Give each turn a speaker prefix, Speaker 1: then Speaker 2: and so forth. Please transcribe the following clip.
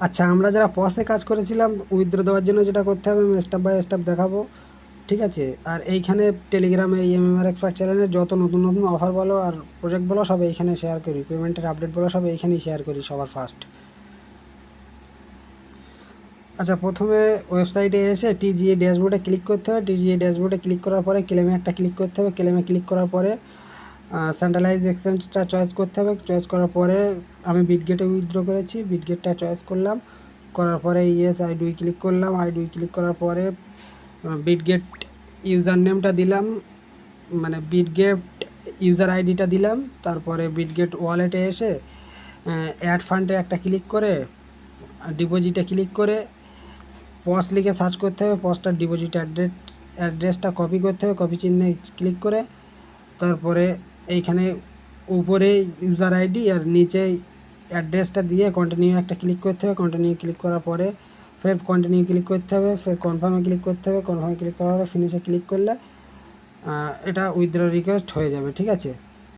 Speaker 1: আচ্ছা, আমরা যারা পসে কাজ করেছিলাম উইথড্র দেওয়ার জন্য যেটা করতে হবে আমি স্টেপ বাই স্টেপ দেখাবো, ঠিক আছে? আর এইখানে টেলিগ্রামে এই এমএমআর এক্সপার্ট চ্যানেলে যত নতুন নতুন অফার বলো আর প্রজেক্ট বলো সব এইখানে শেয়ার করি, পেমেন্টের আপডেট বলো সব এইখানেই শেয়ার করি সবার ফার্স্ট। আচ্ছা, প্রথমে ওয়েবসাইটে এসে টিজিএ ড্যাশবোর্ডে ক্লিক করতে হবে। টিজিএ ড্যাশবোর্ডে ক্লিক করার পরে ক্লেমে একটা ক্লিক করতে হবে। ক্লেমে ক্লিক করার পরে সেন্ট্রালাইজ এক্সচেঞ্জটা চয়েস করতে হবে। চয়েস করার পরে আমি বিটগেটে উইথড্র করেছি, বিটগেটটা চয়েস করলাম। করার পরে ইয়েস আই ডুই ক্লিক করলাম। আই ডুই ক্লিক করার পরে বিটগেট ইউজার নেমটা দিলাম, মানে বিটগেট ইউজার আইডিটা দিলাম। তারপরে বিটগেট ওয়ালেটে এসে অ্যাড ফান্ডে একটা ক্লিক করে ডিপোজিটে ক্লিক করে পস লিখে সার্চ করতে হবে। পসটার ডিপোজিট অ্যাড্রেসটা কপি করতে হবে, কপি চিহ্নে ক্লিক করে তারপরে এইখানে উপরে ইউজার আইডি আর নিচে অ্যাড্রেসটা দিয়ে কন্টিনিউ একটা ক্লিক করতে হবে। কন্টিনিউ ক্লিক করার পরে ফের কন্টিনিউ ক্লিক করতে হবে, ফের কনফার্মে ক্লিক করতে হবে। কনফার্মে ক্লিক করার পরে ফিনিশে ক্লিক করলে এটা উইথড্র রিকোয়েস্ট হয়ে যাবে, ঠিক আছে?